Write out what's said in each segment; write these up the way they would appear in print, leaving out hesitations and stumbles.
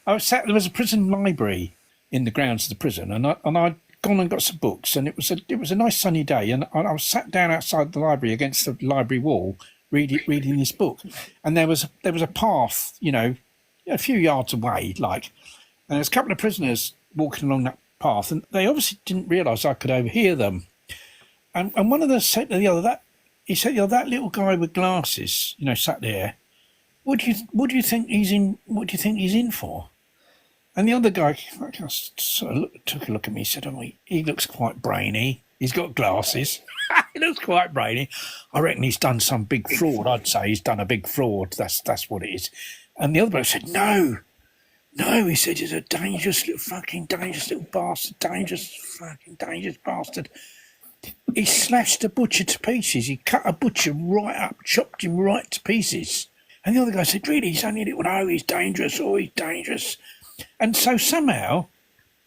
I was sat. There was a prison library in the grounds of the prison, and I'd gone and got some books, and it was a nice sunny day, and I was sat down outside the library against the library wall, reading this book, and there was a path, a few yards away, and there was a couple of prisoners walking along that path, and they obviously didn't realise I could overhear them, and one of them said to the other he said, that little guy with glasses, sat there. What do you think he's in? What do you think he's in for? And the other guy sort of took a look at me and said, "Oh, he looks quite brainy. He's got glasses. He looks quite brainy. I reckon he's done some big fraud. I'd say he's done a big fraud. That's what it is." And the other bloke said, "No. He said he's a dangerous little bastard. Dangerous bastard. He slashed a butcher to pieces. He cut a butcher right up, chopped him right to pieces." And the other guy said, "Really, he's only a little, no, he's dangerous, he's dangerous." And so somehow,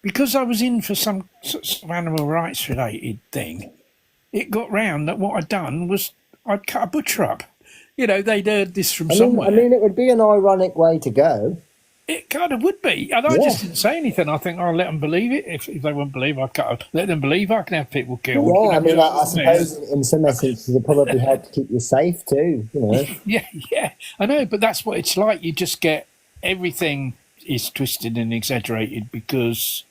because I was in for some sort of animal rights related thing, it got round that what I'd done was I'd cut a butcher up. They'd heard this from somewhere. I mean, it would be an ironic way to go. It kind of would be. And I just didn't say anything. I think I'll let them believe it. If they won't believe, let them believe I can have people killed. Yeah, I mean, I suppose in some essence it probably helped keep you safe too, Yeah, I know, but that's what it's like. You just get everything is twisted and exaggerated because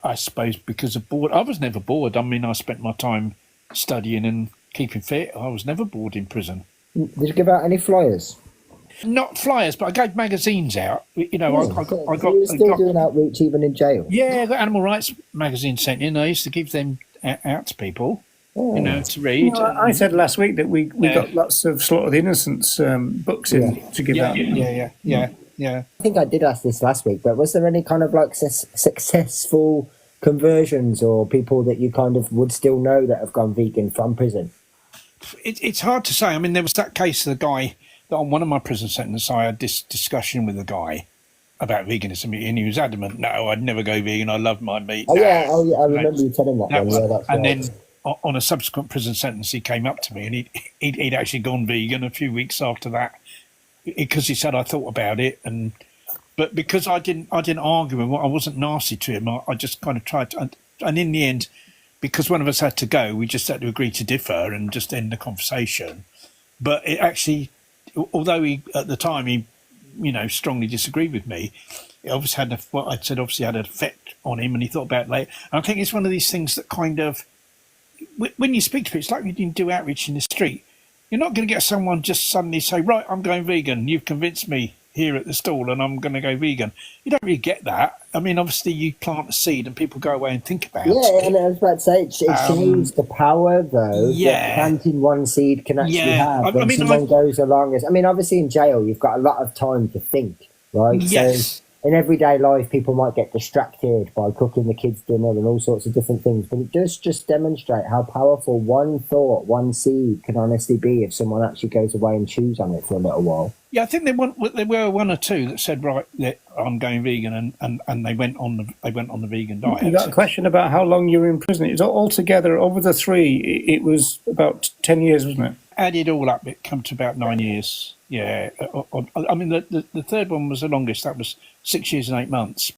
of bored. I was never bored. I mean, I spent my time studying and keeping fit. I was never bored in prison. Did you give out any flyers? Not flyers, but I gave magazines out. I got. You were still doing outreach even in jail. Yeah, I got animal rights magazines sent in. I used to give them out to people, to read. Well, I said last week that we got lots of Slaughter of the Innocents books in to give out. Yeah. I think I did ask this last week, but was there any kind of successful conversions or people that you kind of would still know that have gone vegan from prison? It's hard to say. I mean, there was that case of the guy that on one of my prison sentences, I had this discussion with the guy about veganism, and he was adamant, "No, I'd never go vegan. I love my meat." Oh yeah, I remember you telling that one. Yeah, that's and right. then on a subsequent prison sentence, he came up to me, and he'd actually gone vegan a few weeks after that because he said I thought about it, but because I didn't argue with him, I wasn't nasty to him. I just kind of tried to, and in the end, because one of us had to go, we just had to agree to differ and just end the conversation. But it actually, although at the time he strongly disagreed with me, it obviously had what I'd said obviously had an effect on him, and he thought about it later. And I think it's one of these things that kind of, when you speak to people, it's like when you do outreach in the street. You're not going to get someone just suddenly say, "Right, I'm going vegan. You've convinced me here at the stall, and I'm going to go vegan." You don't really get that. I mean, obviously, you plant a seed, and people go away and think about it. Yeah, and I was about to say, it shows the power, though, that planting one seed can actually have when someone goes along. Obviously, in jail, you've got a lot of time to think, right? Yes. So in everyday life, people might get distracted by cooking the kids' dinner and all sorts of different things, but it does just demonstrate how powerful one thought, one seed can honestly be if someone actually goes away and chews on it for a little while. Yeah, I think there were one or two that said, "Right, I'm going vegan," and they went on the vegan diet. You got a question about how long you were in prison. It was altogether over the three. It was about 10 years, wasn't it? Added all up, it come to about 9 years. Yeah, I mean the third one was the longest. That was 6 years and 8 months.